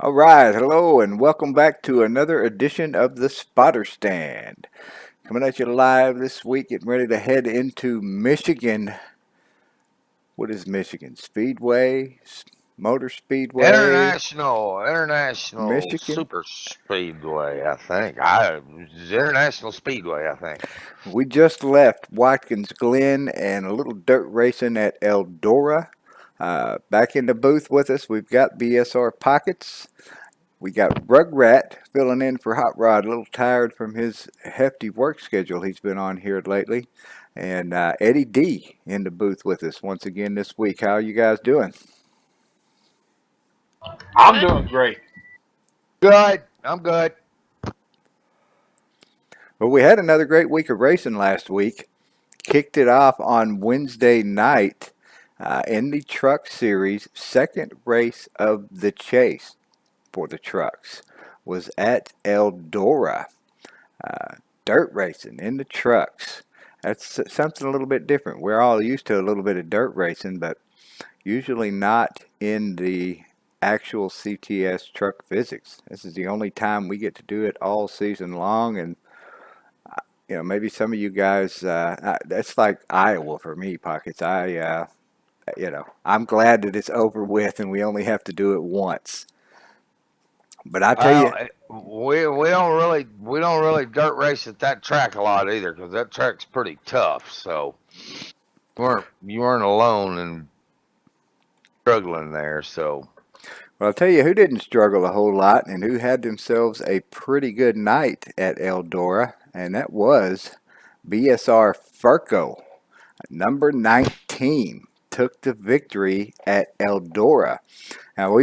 All right, hello, and welcome back to another edition of the Spotter Stand. Coming at you live this week, getting ready to head into Michigan. What is Michigan? Speedway? Motor Speedway? International Michigan? Super Speedway, I think. It's International Speedway, I think. We just left Watkins Glen and a little dirt racing at Eldora. Back in the booth with us, we've got BSR Pockets. We got Rugrat filling in for Hot Rod, a little tired from his hefty work schedule he's been on here lately. And Eddie D in the booth with us once again this week. How are you guys doing? I'm Good. doing great. Good. I'm good. Well, we had another great week of racing last week. Kicked it off on Wednesday night in the Truck Series. Second race of the chase for the trucks was at Eldora. Uh, Dirt racing in the trucks. That's something a little bit different. We're all used to a little bit of dirt racing, but usually not in the actual CTS truck physics. This is the only time we get to do it all season long, and maybe some of you guys. That's like Iowa for me, Pockets. I'm glad that it's over with, and we only have to do it once. But I tell you, Well, we don't really dirt race at that track a lot either because that track's pretty tough. So you weren't alone in struggling there. So Well, I'll tell you who didn't struggle a whole lot and who had themselves a pretty good night at Eldora, and that was BSR Furco. Number 19 took the victory at Eldora. Now,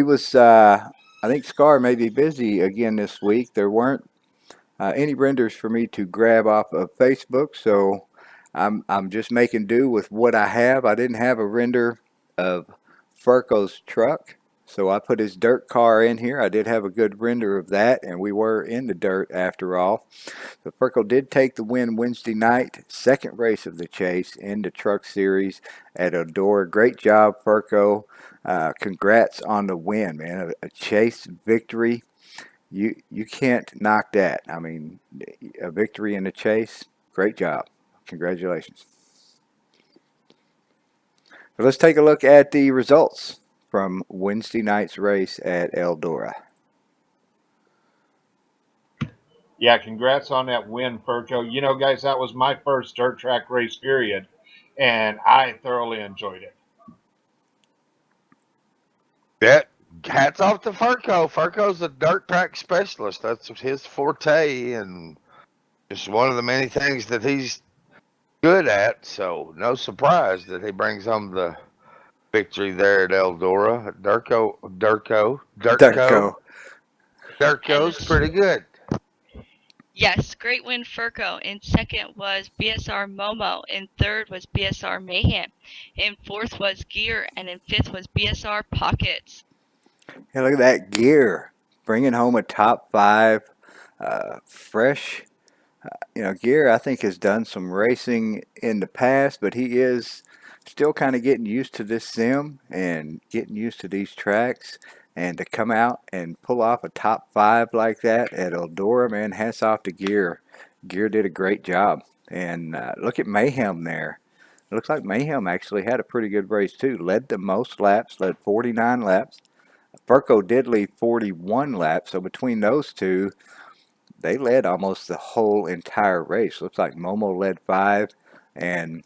I think Scar may be busy again this week. There weren't any renders for me to grab off of Facebook, so I'm just making do with what I have. I didn't have a render of Furco's truck, so I put his dirt car in here. I did have a good render of that, and we were in the dirt after all. So Furco did take the win Wednesday night, second race of the chase in the truck series at Eldora. Great job, Furco. Congrats on the win, man. A chase victory. You can't knock that. I mean, a victory in the chase. Great job. Congratulations. So let's take a look at the results from Wednesday night's race at Eldora. Yeah, congrats on that win, Ferjo. You know, guys, that was my first dirt track race, period, and I thoroughly enjoyed it. yeah, hats off to Furco. Furco's a dirt track specialist. That's his forte, and it's one of the many things that he's good at. So no surprise that he brings home the victory there at Eldora. Durko. Durko's And pretty good. yes, great win Furco. In second was BSR Momo. In third was BSR Mayhem. In fourth was Gear. And in fifth was BSR Pockets. Hey, look at that gear. Bringing home a top five. Fresh. Gear, I think, has done some racing in the past, but he is still kind of getting used to this sim and getting used to these tracks. And to come out and pull off a top five like that at Eldora, man, hats off to Gear. Gear did a great job. And look at Mayhem there. It looks like Mayhem actually had a pretty good race too. Led the most laps, led 49 laps. Furco did lead 41 laps, so between those two, they led almost the whole entire race. Looks like Momo led five, and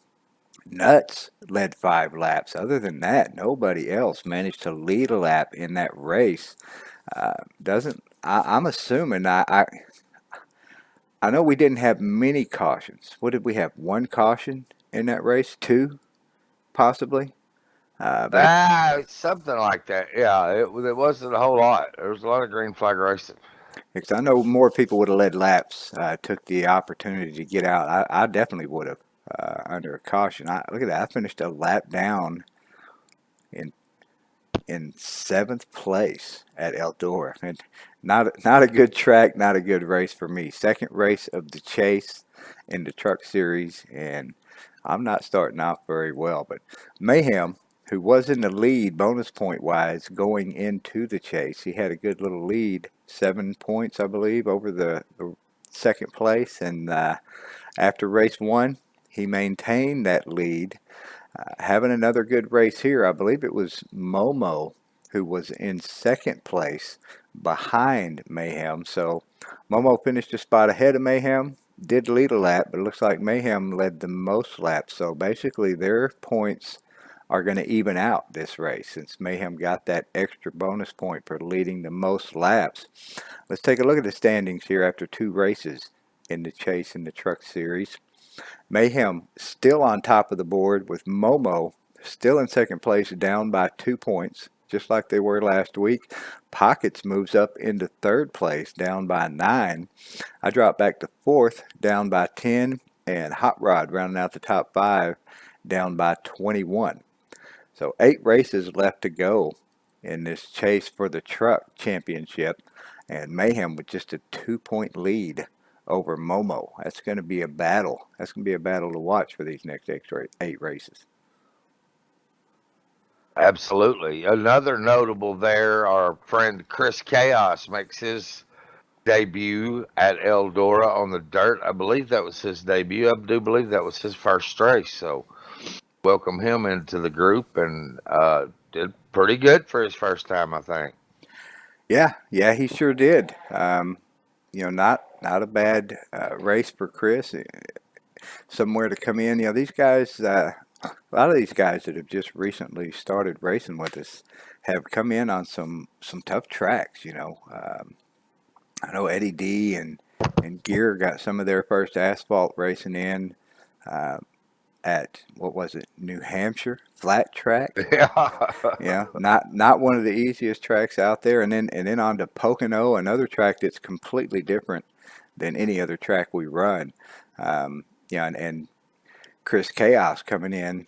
Nuts led 5 laps. Other than that, nobody else managed to lead a lap in that race. Doesn't I'm assuming I know we didn't have many cautions. What did we have? One caution in that race, two possibly. But Something like that. Yeah, it wasn't a whole lot. There was a lot of green flag racing. because I know more people would have led laps, took the opportunity to get out. I definitely would have under a caution. Look at that. I finished a lap down in seventh place at Eldora. And not a good track, not a good race for me. Second race of the chase in the truck series, and I'm not starting off very well. But Mayhem who was in the lead bonus point wise going into the chase. He had a good little lead, 7 points, I believe, over the second place. And after race one, he maintained that lead, having another good race here. I believe it was Momo who was in second place behind Mayhem. So Momo finished a spot ahead of Mayhem, did lead a lap, but it looks like Mayhem led the most laps. So basically, their points are going to even out this race since Mayhem got that extra bonus point for leading the most laps. Let's take a look at the standings here after two races in the Chase and the Truck Series. Mayhem still on top of the board with Momo still in second place, down by 2 points, just like they were last week. Pockets moves up into third place, down by 9. I dropped back to fourth, down by 10, and Hot Rod rounding out the top 5, down by 21. So 8 races left to go in this chase for the truck championship, and Mayhem with just a 2-point lead over Momo. That's going to be a battle. That's going to be a battle to watch for these next 8 races. Absolutely. Another notable there, our friend Chris Chaos makes his debut at Eldora on the dirt. I believe that was his debut. I do believe that was his first race. So welcome him into the group, and did pretty good for his first time, I think. Yeah, he sure did. Not a bad race for Chris. Somewhere to come in. These guys, a lot of these guys that have just recently started racing with us have come in on some tough tracks. I know Eddie D and Gear got some of their first asphalt racing in at, what was it, New Hampshire flat track. Yeah. Not one of the easiest tracks out there, and then on to Pocono, another track that's completely different than any other track we run. And Chris Chaos coming in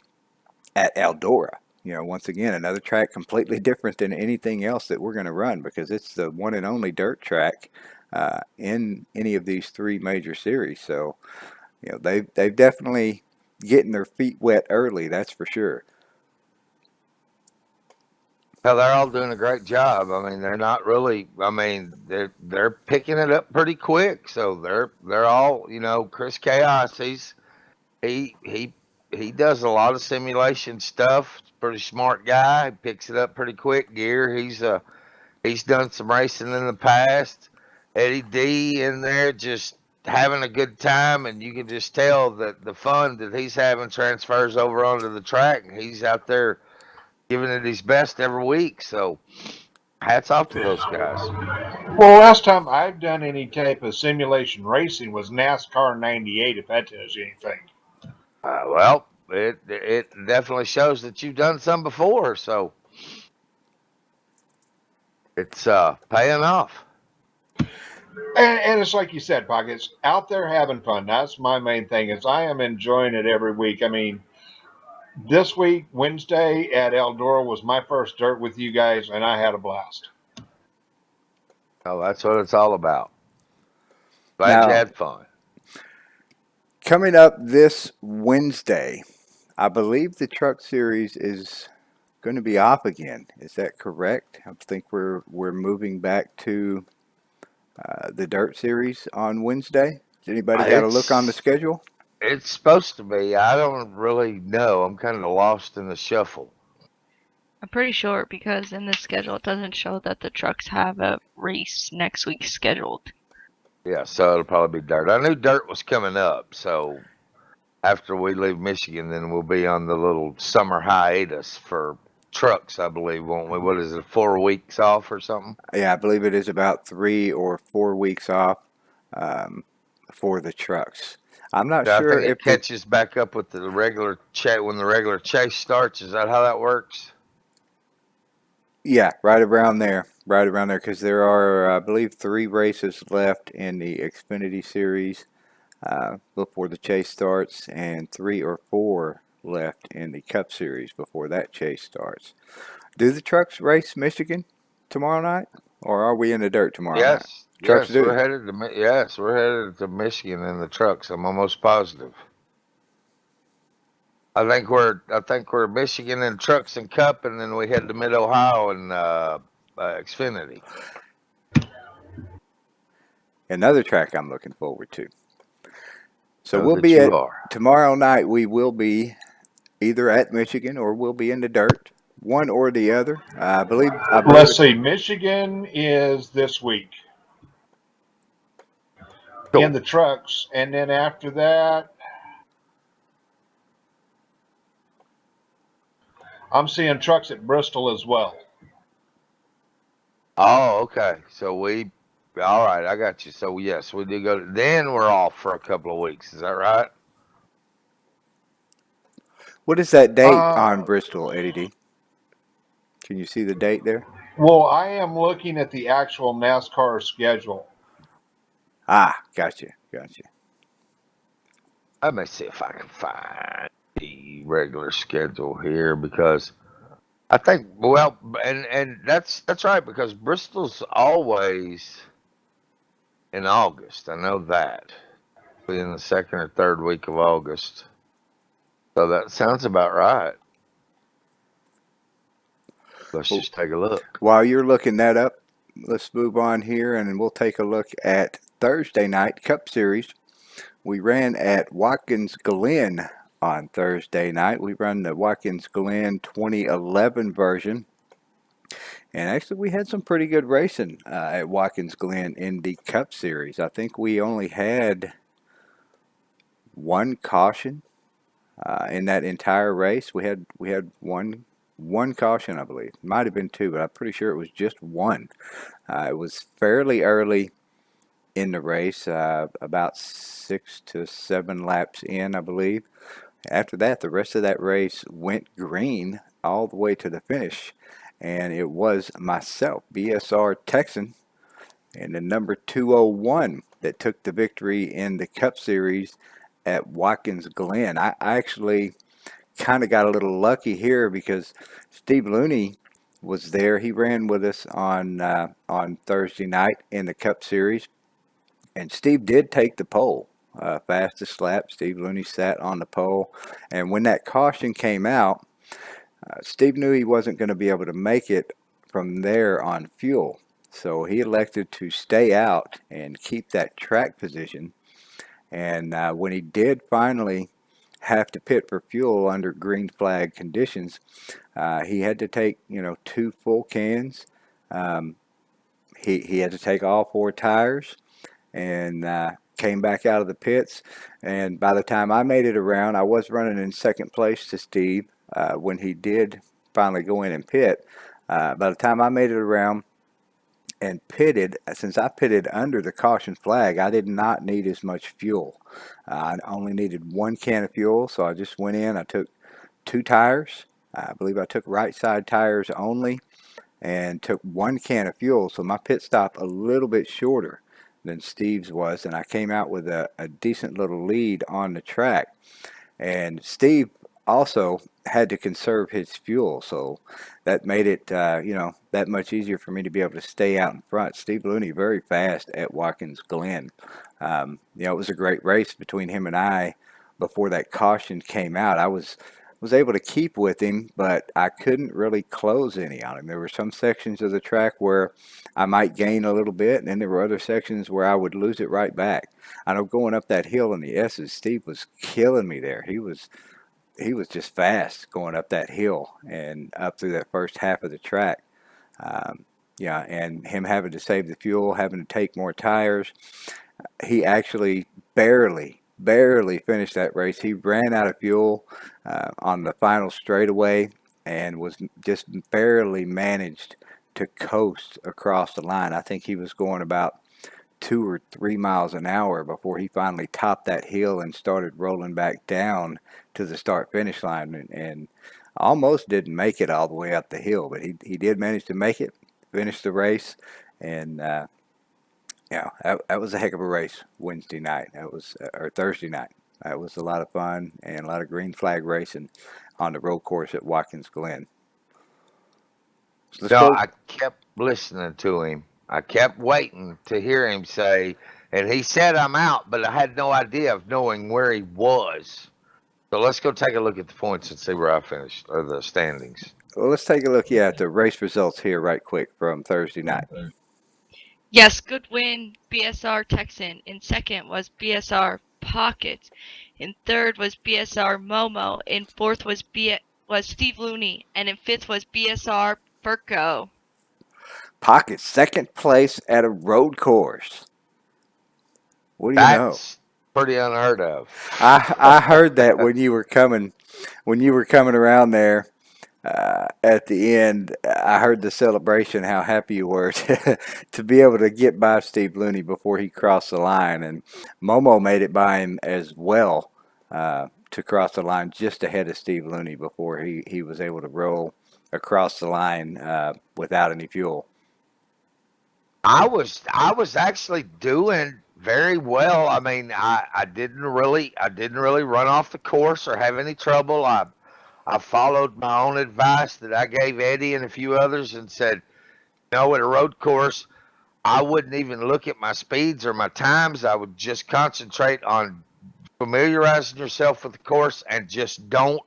at Eldora. Once again, another track completely different than anything else that we're going to run, because it's the one and only dirt track in any of these 3 major series. So, they've definitely getting their feet wet early, that's for sure. Well, they're all doing a great job. I mean, they're not really. I mean, they're picking it up pretty quick. So they're all, Chris Chaos. He does a lot of simulation stuff. Pretty smart guy. He picks it up pretty quick. Gear. He's done some racing in the past. Eddie D in there just having a good time, and you can just tell that the fun that he's having transfers over onto the track. He's out there giving it his best every week. So hats off to those guys. Well, last time I've done any type of simulation racing was NASCAR '98, if that tells you anything. Well, it definitely shows that you've done some before. So it's paying off. And it's like you said, Pockets, out there having fun. That's my main thing. Is I am enjoying it every week. I mean, this week, Wednesday at Eldora was my first dirt with you guys, and I had a blast. Oh, that's what it's all about. Glad you Now, had fun. coming up this Wednesday, I believe the Truck Series is going to be off again. Is that correct? I think we're moving back to the Dirt Series on Wednesday. Has anybody got a look on the schedule? It's supposed to be. I don't really know. I'm kind of lost in the shuffle. I'm pretty sure, because in the schedule it doesn't show that the trucks have a race next week scheduled. Yeah, so it'll probably be dirt. I knew dirt was coming up, so after we leave Michigan, then we'll be on the little summer hiatus for trucks, I believe, won't we? What is it, 4 weeks off or something? Yeah, I believe it is about 3 or 4 weeks off for the trucks. I'm not Yeah, sure I think if it catches back up with the regular chase when the regular chase starts. Is that how that works? Yeah, right around there. Right around there, because there are, I believe, 3 races left in the Xfinity Series before the chase starts, and 3 or 4 left in the Cup Series before that chase starts. Do the trucks race Michigan tomorrow night, or are we in the dirt tomorrow night? Trucks do. We're headed to Michigan in the trucks. I'm almost positive. I think we're Michigan and Trucks and Cup, and then we head to Mid Ohio and Xfinity. Another track I'm looking forward to. So Know we'll that be you at are. tomorrow night. We will be either at Michigan or we'll be in the dirt, one or the other. I believe. Let's see. Michigan is this week in Cool. the trucks, and then after that, I'm seeing trucks at Bristol as well. Oh, okay. So all right. I got you. So yes, we did go. Then we're off for a couple of weeks. Is that right? What is that date on Uh, Bristol, Eddie D? Can you see the date there? well, I am looking at the actual NASCAR schedule. Ah, gotcha. Let me see if I can find the regular schedule here because I think and that's right because Bristol's always in August. I know that. In the second or third week of August. So that sounds about right. Let's Well, just take a look. while you're looking that up, let's move on here and we'll take a look at Thursday night Cup Series. We ran at Watkins Glen on Thursday night. We run the Watkins Glen 2011 version. And actually, we had some pretty good racing at Watkins Glen in the Cup Series. I think we only had one caution in that entire race. We had one caution, I believe. Might have been two, but I'm pretty sure it was just one. It was fairly early in the race, about 6 to 7 laps in, I believe. After that, the rest of that race went green all the way to the finish. And it was myself, BSR Texan, and the number 201 that took the victory in the Cup Series at Watkins Glen. I actually kind of got a little lucky here because Steve Looney was there. He ran with us on Thursday night in the Cup Series, and Steve did take the pole. Fastest lap, Steve Looney sat on the pole, and when that caution came out, Steve knew he wasn't going to be able to make it from there on fuel. So he elected to stay out and keep that track position. And when he did finally have to pit for fuel under green flag conditions, he had to take 2 full cans. Um, he had to take all 4 tires and came back out of the pits. And by the time I made it around, I was running in second place to Steve when he did finally go in and pit. By the time I made it around and pitted, since I pitted under the caution flag, I did not need as much fuel. I only needed 1 can of fuel, so I just went in. I took 2 tires. I believe I took right side tires only and took 1 can of fuel. So my pit stop a little bit shorter than Steve's was, and I came out with a decent little lead on the track. And Steve also had to conserve his fuel, so that made it that much easier for me to be able to stay out in front. Steve Looney very fast at Watkins Glen. It was a great race between him and I before that caution came out. I was able to keep with him, but I couldn't really close any on him. There were some sections of the track where I might gain a little bit, and then there were other sections where I would lose it right back. I know going up that hill in the S's, Steve was killing me there. He was just fast going up that hill and up through that first half of the track. And him having to save the fuel, having to take more tires, he actually barely finished that race. He ran out of fuel on the final straightaway and was just barely managed to coast across the line. I think he was going about 2 or 3 miles an hour before he finally topped that hill and started rolling back down to the start finish line, and almost didn't make it all the way up the hill, but he did manage to make it, finish the race, and that was a heck of a race Wednesday night. That was or Thursday night. That was a lot of fun and a lot of green flag racing on the road course at Watkins Glen. So let's No, go. I kept listening to him. I kept waiting to hear him say, and he said I'm out, but I had no idea of knowing where he was. So let's go take a look at the points and see where I finished, or the standings. Well, let's take a look, at the race results here right quick from Thursday night. Yes, good win, BSR Texan. In second was BSR Pockets. In third was BSR Momo. In fourth was Steve Looney. And in fifth was BSR Furco. Pocket second place at a road course. What do you know? That's pretty unheard of. I heard that when you were coming around there at the end. I heard the celebration, how happy you were to be able to get by Steve Looney before he crossed the line, and Momo made it by him as well to cross the line just ahead of Steve Looney before he was able to roll across the line without any fuel. I was actually doing very well. I mean, I didn't really run off the course or have any trouble. I followed my own advice that I gave Eddie and a few others and said, at a road course, I wouldn't even look at my speeds or my times. I would just concentrate on familiarizing yourself with the course and just don't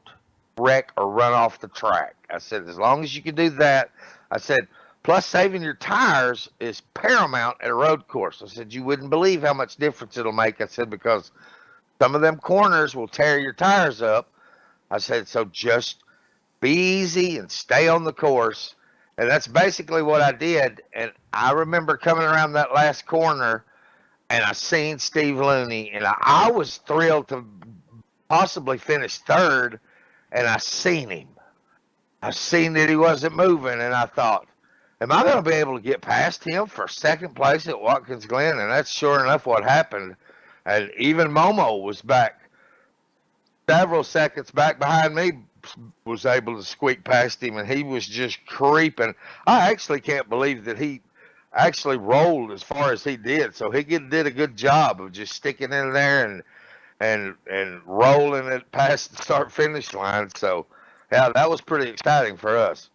wreck or run off the track. I said, as long as you can do that, I said, plus saving your tires is paramount at a road course. I said, you wouldn't believe how much difference it'll make. I said, because some of them corners will tear your tires up. I said, so just be easy and stay on the course. And that's basically what I did. And I remember coming around that last corner and I seen Steve Looney, and I was thrilled to possibly finish third, and I seen him. I seen that he wasn't moving, and I thought, am I going to be able to get past him for second place at Watkins Glen? And that's sure enough what happened. And even Momo was back several seconds back behind me, was able to squeak past him, and he was just creeping. I actually can't believe that he actually rolled as far as he did. So he did a good job of just sticking in there and rolling it past the start finish line. So yeah, that was pretty exciting for us.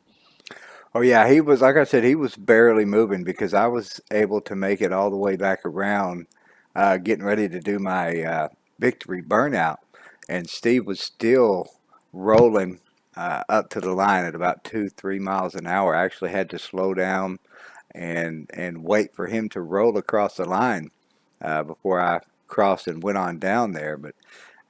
Oh yeah, he was, like I said, he was barely moving because I was able to make it all the way back around, getting ready to do my victory burnout, and Steve was still rolling up to the line at about 2-3 miles an hour. I actually had to slow down and wait for him to roll across the line before I crossed and went on down there. But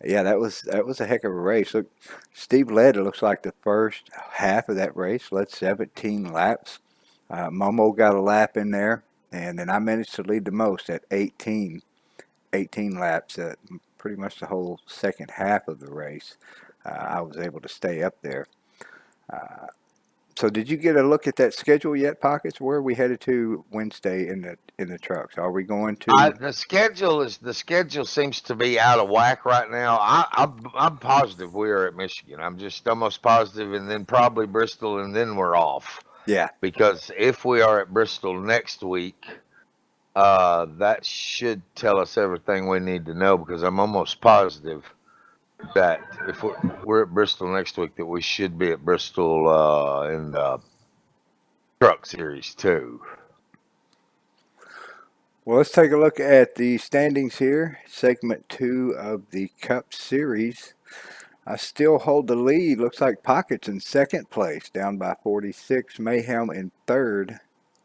yeah, that was a heck of a race. Look, Steve led. It looks like the first half of that race, led 17 laps. Momo got a lap in there, and then I managed to lead the most at 18 laps. Pretty much the whole second half of the race, I was able to stay up there. So, did you get a look at that schedule yet, Pockets? Where are we headed to Wednesday in the trucks? Are we going to? The schedule seems to be out of whack right now. I'm positive we are at Michigan. I'm just almost positive, and then probably Bristol, and then we're off. Yeah. Because if we are at Bristol next week, that should tell us everything we need to know. Because I'm almost positive that if we're at Bristol next week, that we should be at Bristol in the Truck Series too. Well, let's take a look at the standings here. Segment 2 of the Cup Series. I still hold the lead. Looks like Pockets in second place, down by 46. Mayhem in third,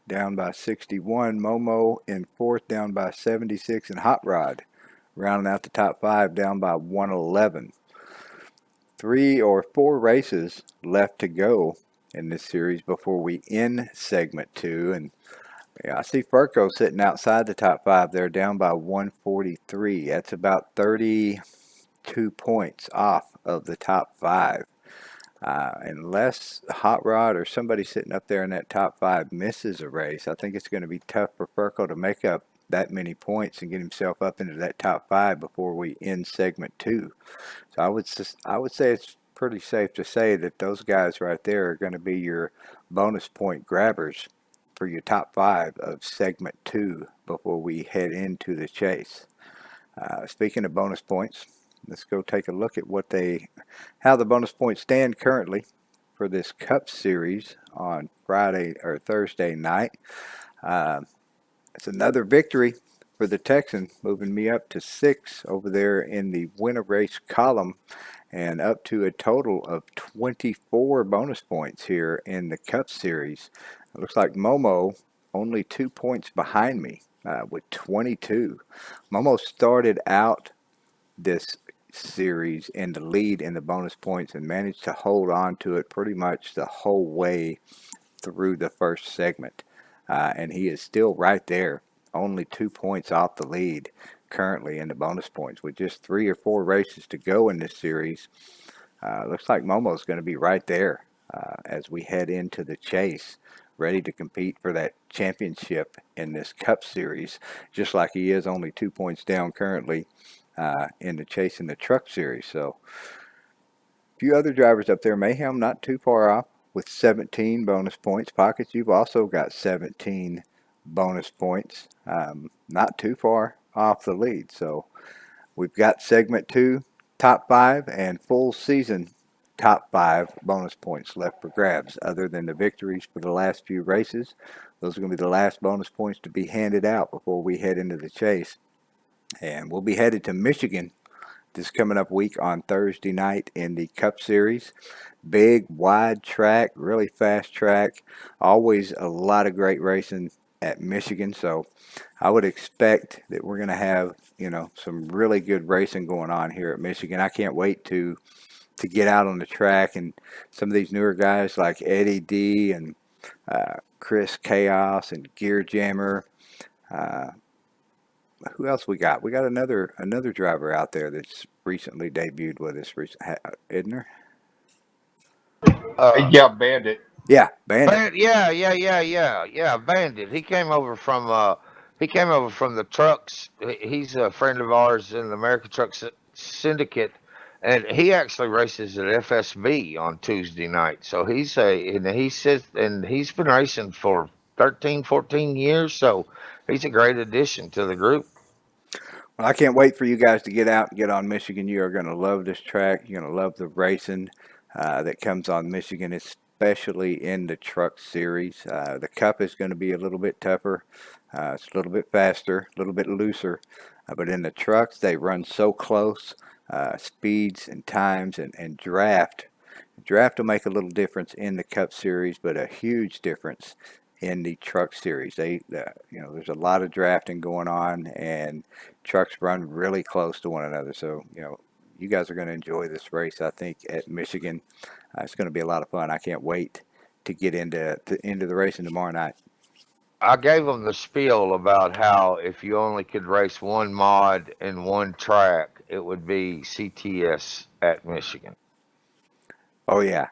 down by 61. Momo in fourth, down by 76. And Hot Rod rounding out the top 5, down by 111. 3 or 4 races left to go in this series before we end segment 2. And yeah, I see Furco sitting outside the top 5 there, down by 143. That's about 32 points off of the top 5. Unless Hot Rod or somebody sitting up there in that top 5 misses a race, I think it's going to be tough for Furco to make up that many points and get himself up into that top 5 before we end segment 2. So I would say it's pretty safe to say that those guys right there are going to be your bonus point grabbers for your top 5 of segment 2 before we head into the chase. Speaking of bonus points, let's go take a look at how the bonus points stand currently for this Cup Series on Friday or Thursday night. It's another victory for the Texan, moving me up to 6 over there in the winner race column. and up to a total of 24 bonus points here in the Cup Series. It looks like Momo only 2 points behind me with 22. Momo started out this series in the lead in the bonus points and managed to hold on to it pretty much the whole way through the first segment. And he is still right there, only 2 points off the lead currently in the bonus points with just 3 or 4 races to go in this series. Looks like Momo's going to be right there as we head into the chase, ready to compete for that championship in this Cup Series, just like he is only 2 points down currently in the chase in the Truck Series. So a few other drivers up there. Mayhem not too far off with 17 bonus points. Pockets, you've also got 17 bonus points. Not too far off the lead. So we've got segment 2, top 5, and full season top 5 bonus points left for grabs. Other than the victories for the last few races, those are going to be the last bonus points to be handed out before we head into the chase. And we'll be headed to Michigan this coming up week on Thursday night in the Cup Series. Big, wide track, really fast track. Always a lot of great racing at Michigan. So I would expect that we're going to have, some really good racing going on here at Michigan. I can't wait to get out on the track, and some of these newer guys like Eddie D and Chris Chaos and Gear Jammer. Who else we got? We got another driver out there that's recently debuted with us, isn't there? Yeah, Bandit. Yeah, Bandit. Yeah, Bandit. He came over from the trucks. He's a friend of ours in the American Truck Syndicate, and he actually races at FSB on Tuesday night. So he says, and he's been racing for 13, 14 years. So he's a great addition to the group. Well, I can't wait for you guys to get out and get on Michigan. You are going to love this track. You're going to love the racing that comes on Michigan, especially in the Truck Series. The Cup is going to be a little bit tougher. It's a little bit faster, a little bit looser. But in the trucks, they run so close. Speeds and times and draft. Draft will make a little difference in the Cup Series, but a huge difference in the Truck Series. There's a lot of drafting going on, and trucks run really close to one another. So, you guys are going to enjoy this race, I think, at Michigan. It's going to be a lot of fun. I can't wait to get into the racing tomorrow night. I gave them the spiel about how if you only could race one mod and one track, it would be CTS at Michigan. Oh yeah,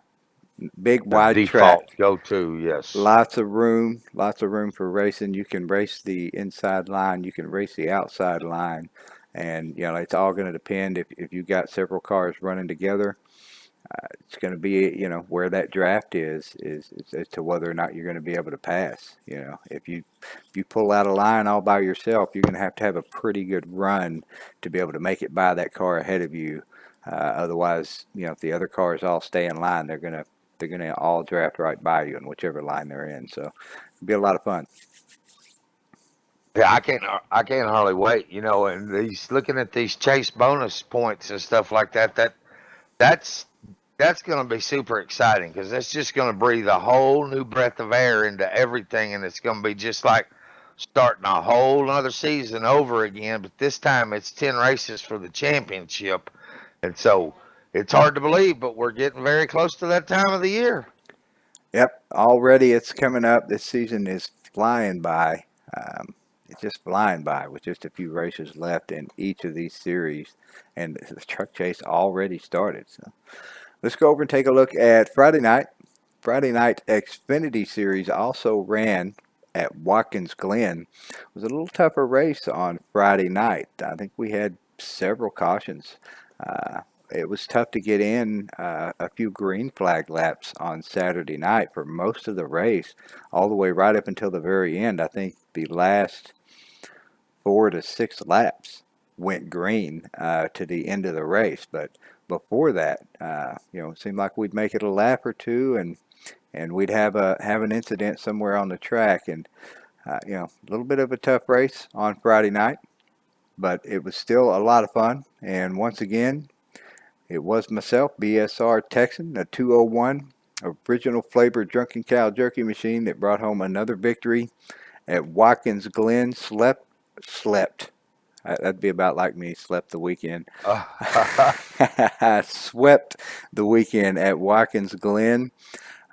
big The wide default track. go-to, yes. Lots of room for racing. You can race the inside line, you can race the outside line, and it's all going to depend if you got several cars running together. It's going to be, where that draft is as to whether or not you're going to be able to pass. If you pull out a line all by yourself, you're going to have a pretty good run to be able to make it by that car ahead of you. Otherwise, if the other cars all stay in line, they're going to all draft right by you in whichever line they're in. So it'll be a lot of fun. Yeah, I can't hardly wait. And looking at these chase bonus points and stuff like that's going to be super exciting because that's just going to breathe a whole new breath of air into everything, and it's going to be just like starting a whole other season over again. But this time it's 10 races for the championship, and so it's hard to believe, but we're getting very close to that time of the year. Yep, already it's coming up. This season is flying by. It's just flying by with just a few races left in each of these series, and the truck chase already started. So let's go over and take a look at Friday night. Friday night Xfinity Series also ran at Watkins Glen. It was a little tougher race on Friday night. I think we had several cautions. It was tough to get in a few green flag laps on Saturday night for most of the race, all the way right up until the very end. I think the last 4 to 6 laps went green to the end of the race, but before that, it seemed like we'd make it a lap or two, and we'd have an incident somewhere on the track, and a little bit of a tough race on Friday night, but it was still a lot of fun. And once again, It was myself, BSR Texan, a 201 original flavor drunken cow jerky machine that brought home another victory at Watkins Glen. Slept. That'd be about like me, slept the weekend. I swept the weekend at Watkins Glen.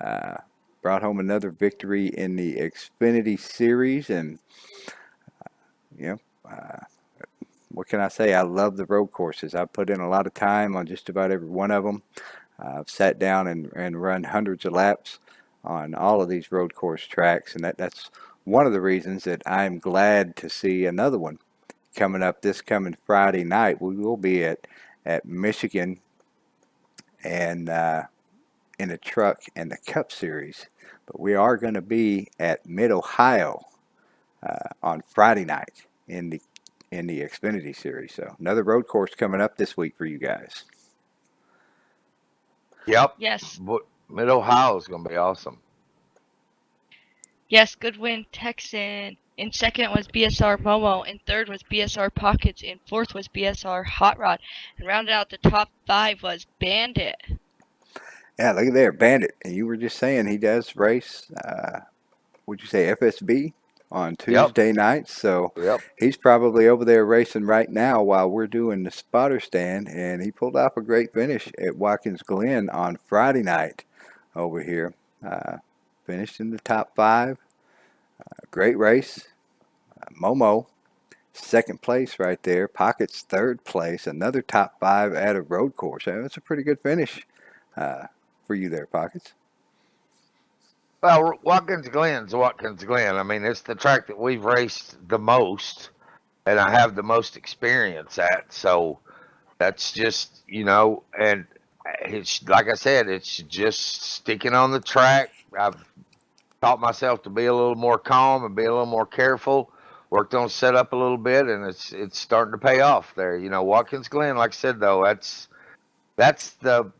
Uh, Brought home another victory in the Xfinity Series, and you know, what can I say? I love the road courses. I've put in a lot of time on just about every one of them. I've sat down and run hundreds of laps on all of these road course tracks, and that's one of the reasons that I'm glad to see another one coming up this coming Friday night. We will be at Michigan and in a truck and the Cup Series, but we are going to be at Mid Ohio on Friday night in the Xfinity Series. So another road course coming up this week for you guys. Yep. Yes. Mid Ohio is going to be awesome. Yes, good win, Texan. In second was BSR Momo. In third was BSR Pockets. In fourth was BSR Hot Rod. And rounded out the top 5 was Bandit. Yeah, look at there, Bandit. And you were just saying he does race, would you say FSB on Tuesday nights? So he's probably over there racing right now while we're doing the spotter stand. And he pulled off a great finish at Watkins Glen on Friday night over here. Finished in the top 5. Great race. Momo, second place right there. Pockets, third place. Another top 5 at a road course. That's a pretty good finish for you there, Pockets. Well, Watkins Glen's Watkins Glen. I mean, it's the track that we've raced the most, and I have the most experience at. So that's just, and it's like I said, it's just sticking on the track. I've taught myself to be a little more calm and be a little more careful. Worked on setup a little bit, and it's starting to pay off there. Watkins Glen, like I said, though, that's the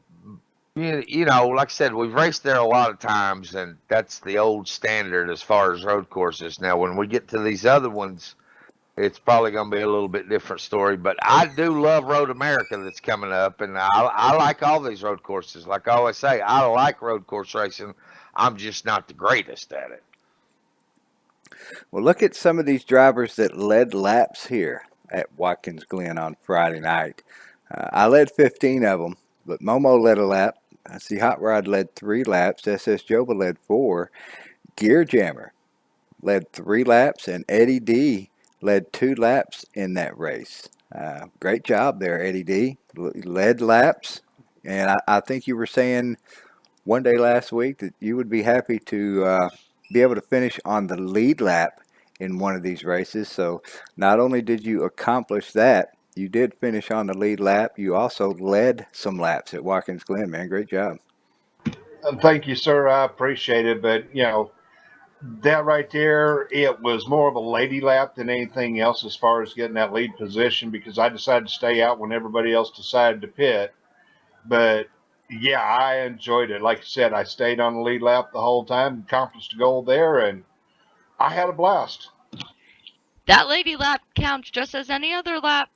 like I said, we've raced there a lot of times, and that's the old standard as far as road courses. Now, when we get to these other ones, it's probably going to be a little bit different story. But I do love Road America that's coming up, and I like all these road courses. Like I always say, I like road course racing. I'm just not the greatest at it. Well, look at some of these drivers that led laps here at Watkins Glen on Friday night. I led 15 of them, but Momo led a lap. I see Hot Rod led 3 laps. SS Joba led 4. Gear Jammer led 3 laps, and Eddie D led 2 laps in that race. Great job there, Eddie D. Led laps, and I think you were saying one day last week that you would be happy to be able to finish on the lead lap in one of these races. So not only did you accomplish that, you did finish on the lead lap. You also led some laps at Watkins Glen, man. Great job. Thank you, sir. I appreciate it. But, that right there, it was more of a lady lap than anything else as far as getting that lead position because I decided to stay out when everybody else decided to pit. But, yeah, I enjoyed it. Like I said, I stayed on the lead lap the whole time, accomplished a goal there, and I had a blast. That lady lap counts just as any other lap.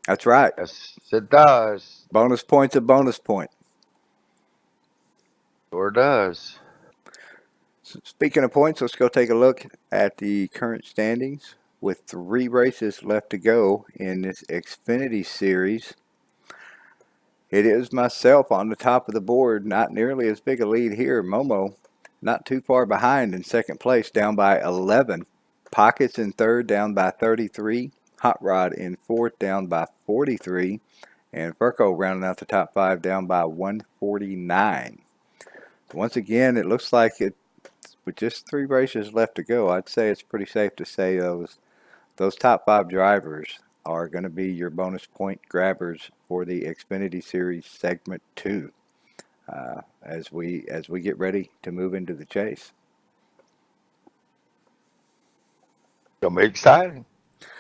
That's right. Yes, it does. Bonus point's a bonus point. Sure does. So speaking of points, let's go take a look at the current standings with 3 races left to go in this Xfinity Series. It is myself on the top of the board, not nearly as big a lead here. Momo not too far behind in second place, down by 11. Pockets in third, down by 33. Hot Rod in fourth, down by 43. And Furco rounding out the top 5, down by 149. Once again, it looks like with just 3 races left to go, I'd say it's pretty safe to say those top 5 drivers are going to be your bonus point grabbers for the Xfinity Series Segment 2 as we get ready to move into the chase. Gonna be exciting.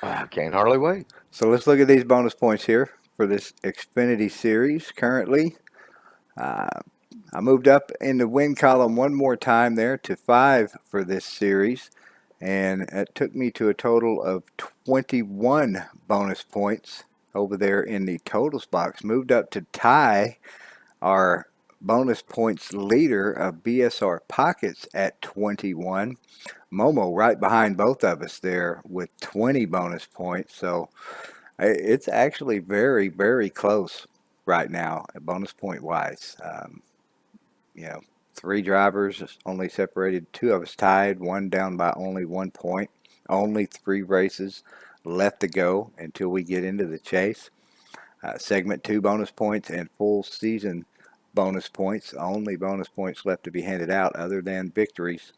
I can't hardly wait. So let's look at these bonus points here for this Xfinity Series. Currently, I moved up in the win column one more time there to 5 for this series, and it took me to a total of 21 bonus points over there in the totals box, moved up to tie our bonus points leader of BSR Pockets at 21. Momo right behind both of us there with 20 bonus points. So it's actually very, very close right now, bonus point wise. You know, three drivers only separated, two of us tied, one down by only 1 point. Only three races left to go until we get into the chase. Segment 2 bonus points and full season bonus points. Only bonus points left to be handed out other than victories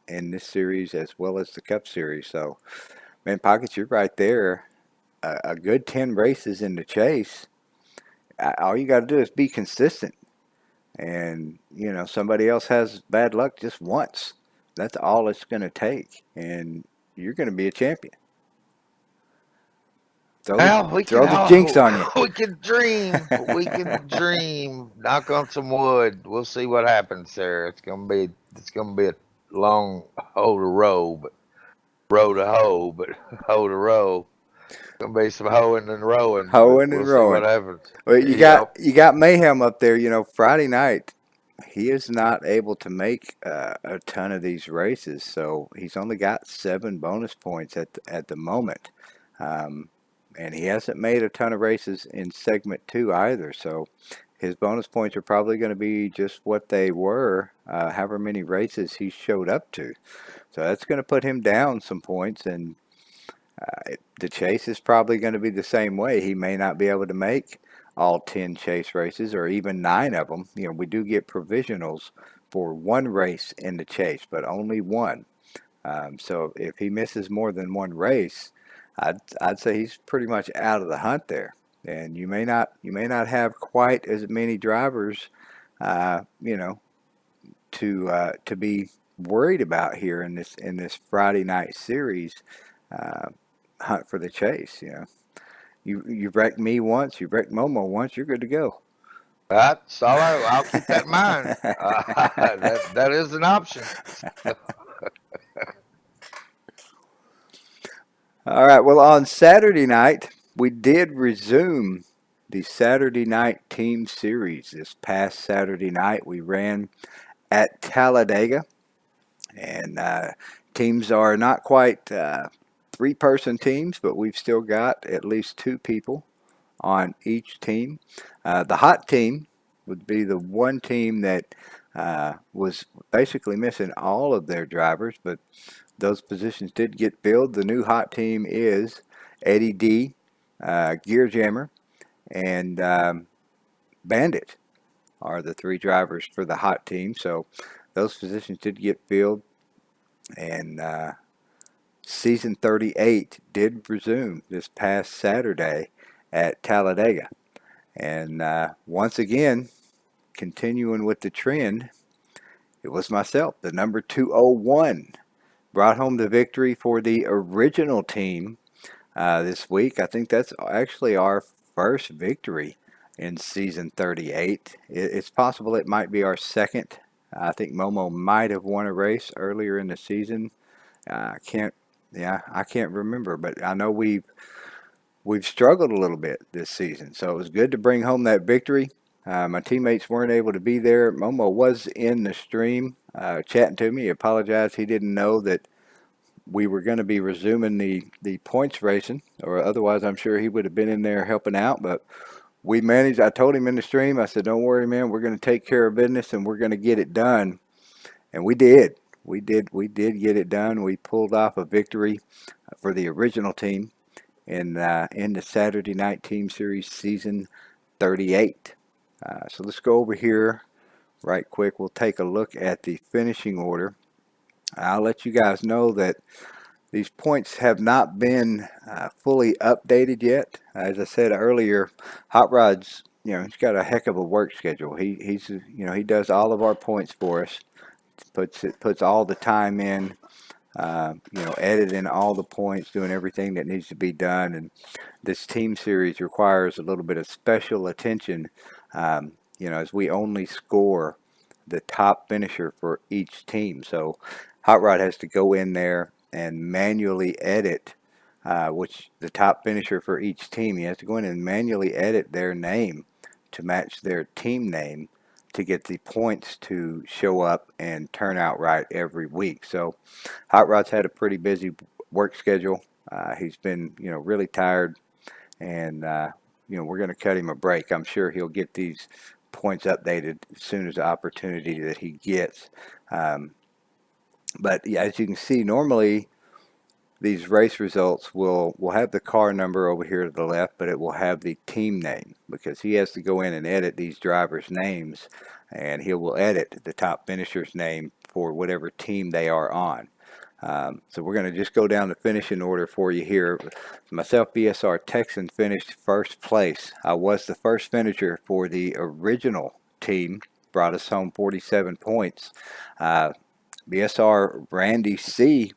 in this series as well as the Cup Series. So, man, Pockets, you're right there. A good 10 races in the chase. All you got to do is be consistent. And, you know, somebody else has bad luck just once. That's all it's going to take. And you're going to be a champion. Well, Throw the jinx on you. we can dream. We can dream. Knock on some wood. We'll see what happens there. It's gonna be a long hoe to row, but row to hoe, but hoe to row. Gonna be some hoeing and rowing. Hoeing We'll and see what rowing. happens. Well, Yep. you got Mayhem up there. You know, Friday night he is not able to make a ton of these races, so he's only got 7 bonus points at the moment, um, and he hasn't made a ton of races in segment 2 either. So his bonus points are probably going to be just what they were, however many races he showed up to. So that's going to put him down some points, and the chase is probably going to be the same way. He may not be able to make all 10 chase races or even 9 of them. You know, we do get provisionals for one race in the chase, but only one. So if he misses more than one race, I'd say he's pretty much out of the hunt there. And you may not have quite as many drivers, you know, to be worried about here in this Friday night series. Uh, Hunt for the chase. You know, you've wrecked me once, you've wrecked Momo once, you're good to go. That's all. I'll keep that in mind. That is an option. All right. Well, on Saturday night, we did resume the Saturday night team series. This past Saturday night, we ran at Talladega, and teams are not quite 3-person teams, but we've still got at least 2 people on each team. The hot team would be the one team that was basically missing all of their drivers, but those positions did get filled. The new hot team is Eddie D, Gear Jammer, and Bandit are the 3 drivers for the hot team. So those positions did get filled, and season 38 did resume this past Saturday at Talladega. And once again, continuing with the trend, it was myself, the number 201, brought home the victory for the original team this week. I think that's actually our first victory in season 38. It's possible it might be our second. I think Momo might have won a race earlier in the season. I can't remember, but I know we've struggled a little bit this season. So it was good to bring home that victory. My teammates weren't able to be there. Momo was in the stream chatting to me. He apologized. He didn't know that we were going to be resuming the points racing, or otherwise I'm sure he would have been in there helping out. But we managed. I told him in the stream, I said, don't worry, man, we're going to take care of business and we're going to get it done. And we did. We did get it done. We pulled off a victory for the original team in the Saturday Night Team Series Season 38. So let's go over here right quick. We'll take a look at the finishing order. I'll let you guys know that these points have not been fully updated yet. As I said earlier, Hot Rod's, he's got a heck of a work schedule. He does all of our points for us. Puts all the time in. Editing all the points, doing everything that needs to be done. And this team series requires a little bit of special attention, as we only score the top finisher for each team. So Hot Rod has to go in there and manually edit which the top finisher for each team, he has to go in and manually edit their name to match their team name to get the points to show up and turn out right every week. So Hot Rod's had a pretty busy work schedule. He's been, really tired, and we're going to cut him a break. I'm sure he'll get these points updated as soon as the opportunity that he gets. But yeah, as you can see, normally these race results will have the car number over here to the left, but it will have the team name because he has to go in and edit these drivers' names, and he will edit the top finisher's name for whatever team they are on. So we're going to just go down the finishing order for you here. Myself, BSR Texan, finished first place. I was the first finisher for the original team, brought us home 47 points. BSR Randy C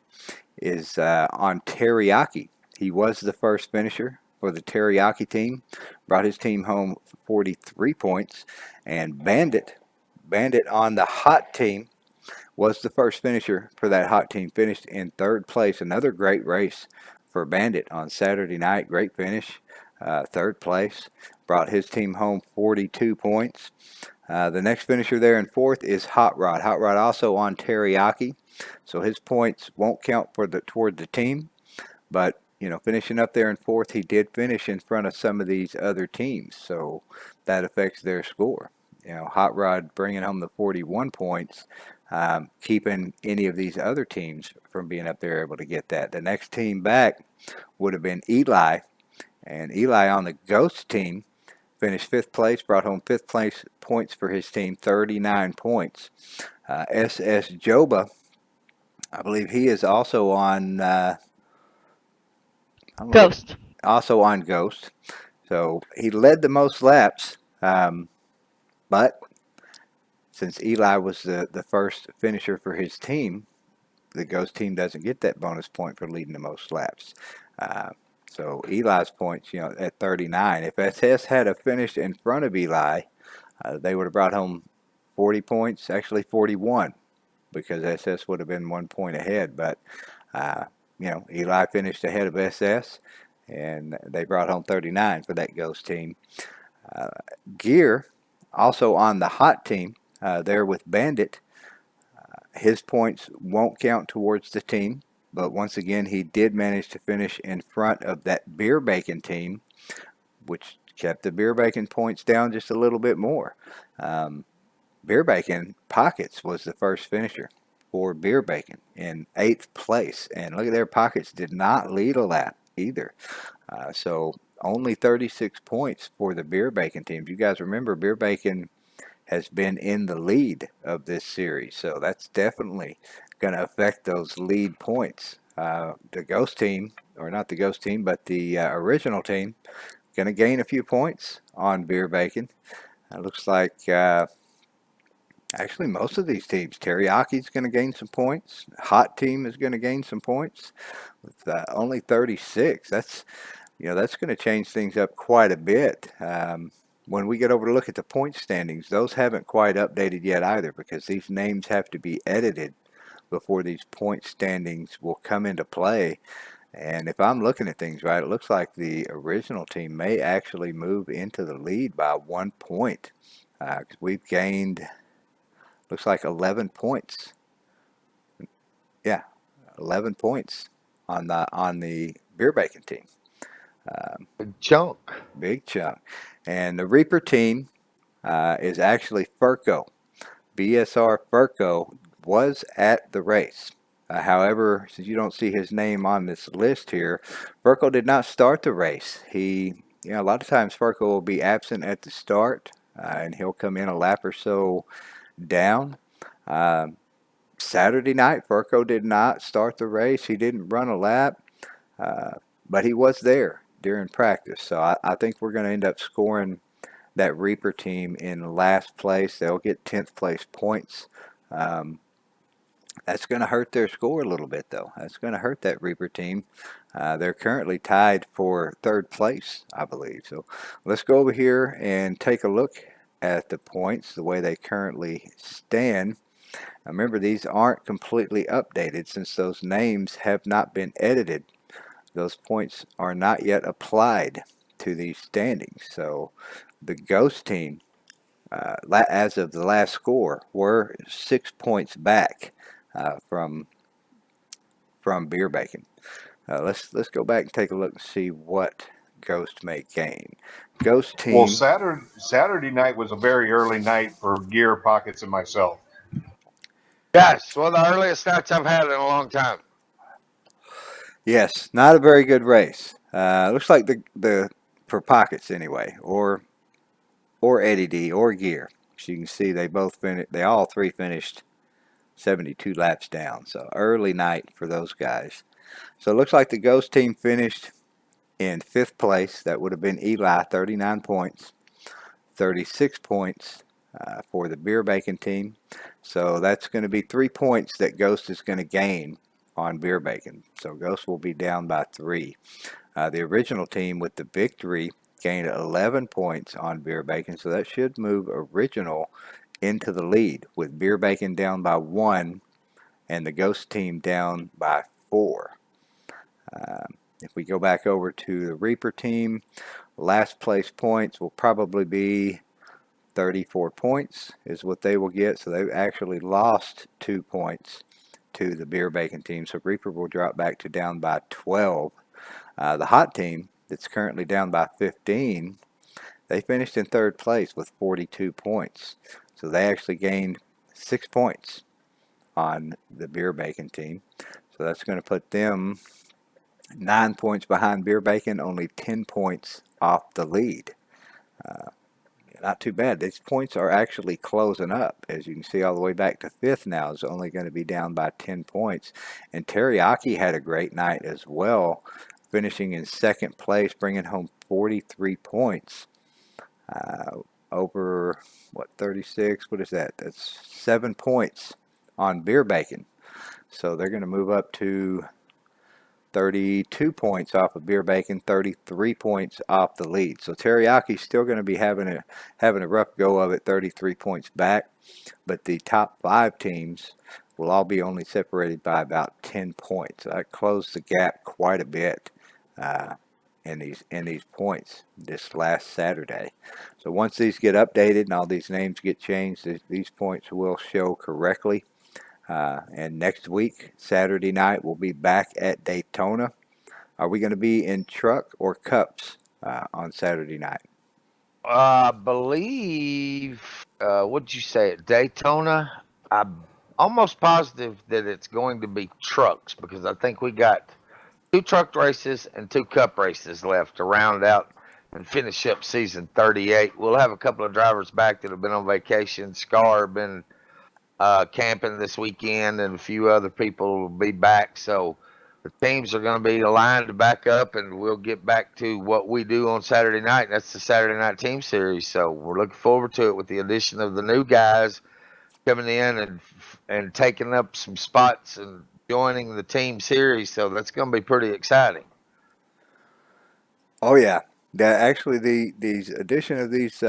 is on Teriyaki. He was the first finisher for the Teriyaki team, brought his team home 43 points, and Bandit on the hot team was the first finisher for that hot team, finished in third place. Another great race for Bandit on Saturday night. Great finish, third place, brought his team home 42 points. The next finisher there in fourth is Hot Rod. Hot Rod also on Teriyaki, so his points won't count for toward the team. But finishing up there in fourth, he did finish in front of some of these other teams, so that affects their score. Hot Rod bringing home the 41 points, keeping any of these other teams from being up there able to get that. The next team back would have been Eli, and Eli on the Ghost team finished fifth place, brought home fifth place points for his team, 39 points. SS Joba, I believe he is also on Ghost. Also on Ghost. So he led the most laps, but since Eli was the first finisher for his team, the Ghost team doesn't get that bonus point for leading the most laps. So Eli's points, at 39. If SS had a finished in front of Eli, they would have brought home 40 points, actually 41, because SS would have been 1 point ahead. But, Eli finished ahead of SS, and they brought home 39 for that Ghost team. Gear, also on the hot team, there with Bandit, his points won't count towards the team. But once again, he did manage to finish in front of that Beer Bacon team, which kept the Beer Bacon points down just a little bit more. Beer Bacon Pockets was the first finisher for Beer Bacon in 8th place. And look at their Pockets did not lead a lap either. So only 36 points for the Beer Bacon team. You guys remember Beer Bacon has been in the lead of this series, so that's definitely going to affect those lead points. The Ghost team, or not the Ghost team, but the original team, going to gain a few points on Beer Bacon. It looks like actually most of these teams, Teriyaki's going to gain some points. Hot team is going to gain some points with only 36. That's going to change things up quite a bit. When we get over to look at the point standings, those haven't quite updated yet either, because these names have to be edited before these point standings will come into play. And if I'm looking at things right, it looks like the original team may actually move into the lead by 1 point. We've gained, looks like 11 points. Yeah, 11 points on the Beer Bacon team. Big chunk. Big chunk. And the Reaper team is actually Furco. BSR Furco was at the race. However, since you don't see his name on this list here, Furco did not start the race. A lot of times Furco will be absent at the start, and he'll come in a lap or so down. Saturday night, Furco did not start the race. He didn't run a lap, but he was there during practice. So I think we're going to end up scoring that Reaper team in last place. They'll get 10th place points. That's going to hurt their score a little bit, though. That's going to hurt that Reaper team. They're currently tied for third place, I believe. So let's go over here and take a look at the points, the way they currently stand. Now remember, these aren't completely updated since those names have not been edited. those points are not yet applied to these standings. So the Ghost team, as of the last score, were 6 points back from Beer Bacon. Let's go back and take a look and see what Ghost may gain. Ghost Well, team. Saturday night was a very early night for Gear, Pockets, and myself. Yes, one of the earliest nights I've had in a long time. Yes, not a very good race. Looks like the for Pockets anyway, or Eddie D or Gear. As you can see, they all three finished 72 laps down. So early night for those guys. So it looks like the Ghost team finished in fifth place. That would have been Eli, 39 points, 36 points for the Beer Bacon team. So that's going to be 3 points that Ghost is going to gain on Beer Bacon. So Ghost will be down by 3. The original team with the victory gained 11 points on Beer Bacon, so that should move original into the lead, with Beer Bacon down by 1 and the Ghost team down by 4. If we go back over to the Reaper team, last place points will probably be 34 points is what they will get, so they've actually lost 2 points to the Beer Bacon team, so Reaper will drop back to down by 12. The Hot team, that's currently down by 15, they finished in third place with 42 points. So they actually gained 6 points on the Beer Bacon team. So that's going to put them 9 points behind Beer Bacon, only 10 points off the lead. Not too bad. These points are actually closing up. As you can see, all the way back to fifth now is only going to be down by 10 points. And Teriyaki had a great night as well, finishing in second place, bringing home 43 points. Over, 36? What is that? That's 7 points on Beer Bacon. So they're going to move up to 32 points off of Beer Bacon, 33 points off the lead. So Teriyaki's still going to be having a rough go of it, 33 points back. But the top 5 teams will all be only separated by about 10 points. So that closed the gap quite a bit in these points this last Saturday. So once these get updated and all these names get changed, these points will show correctly. And next week, Saturday night, we'll be back at Daytona. Are we going to be in truck or cups on Saturday night? I believe, what'd you say, at Daytona? I'm almost positive that it's going to be trucks, because I think we got 2 truck races and 2 cup races left to round out and finish up season 38. We'll have a couple of drivers back that have been on vacation. Scar been camping this weekend, and a few other people will be back. So the teams are going to be aligned to back up, and we'll get back to what we do on Saturday night. That's the Saturday Night Team Series. So we're looking forward to it, with the addition of the new guys coming in and taking up some spots and joining the team series. So that's going to be pretty exciting. Oh yeah, actually these addition of these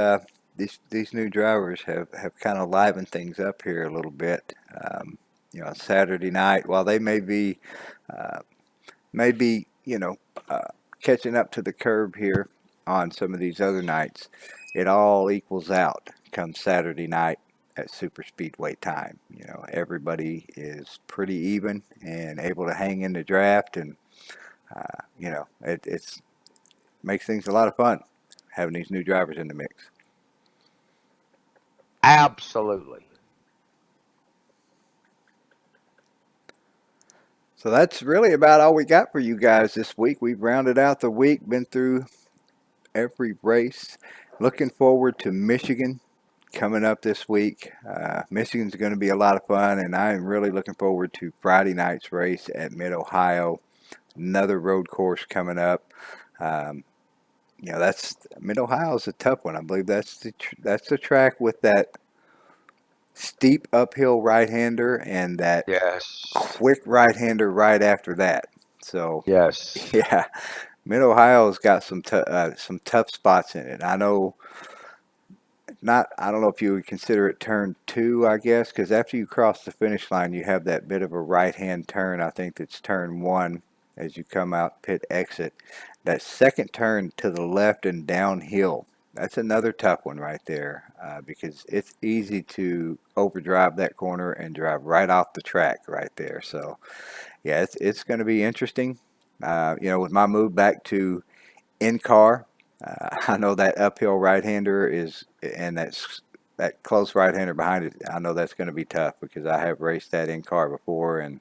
new drivers have kind of livened things up here a little bit. Saturday night, while they may be uh, catching up to the curve here on some of these other nights, it all equals out come Saturday night at super speedway time. Everybody is pretty even and able to hang in the draft, and it's makes things a lot of fun having these new drivers in the mix. Absolutely. So that's really about all we got for you guys this week. We've rounded out the week, been through every race. Looking forward to Michigan coming up this week. Michigan's going to be a lot of fun, and I am really looking forward to Friday night's race at Mid-Ohio. Another road course coming up. That's Mid-Ohio is a tough one. I believe that's the track with that steep uphill right-hander and that Yes. quick right-hander right after that. So Yes. yeah, Mid Ohio's got some tough spots in it. I know not. I don't know if you would consider it turn 2. I guess because after you cross the finish line, you have that bit of a right-hand turn. I think that's turn 1, as you come out pit exit. That second turn to the left and downhill, that's another tough one right there, because it's easy to overdrive that corner and drive right off the track right there. So yeah, it's going to be interesting. With my move back to in car, I know that uphill right hander and that close right hander behind it. I know that's going to be tough because I have raced that in car before, and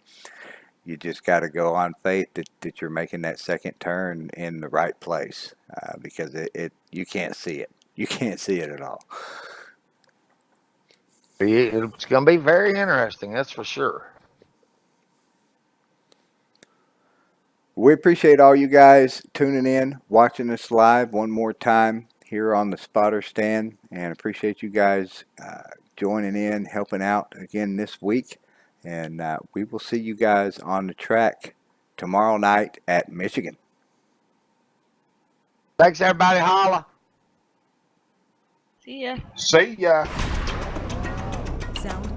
you just got to go on faith that you're making that second turn in the right place, because it you can't see it. You can't see it at all. It's going to be very interesting, that's for sure. We appreciate all you guys tuning in, watching us live one more time here on the Spotter Stand, and appreciate you guys joining in, helping out again this week. And we will see you guys on the track tomorrow night at Michigan. Thanks, everybody. Holla. See ya. See ya. Sound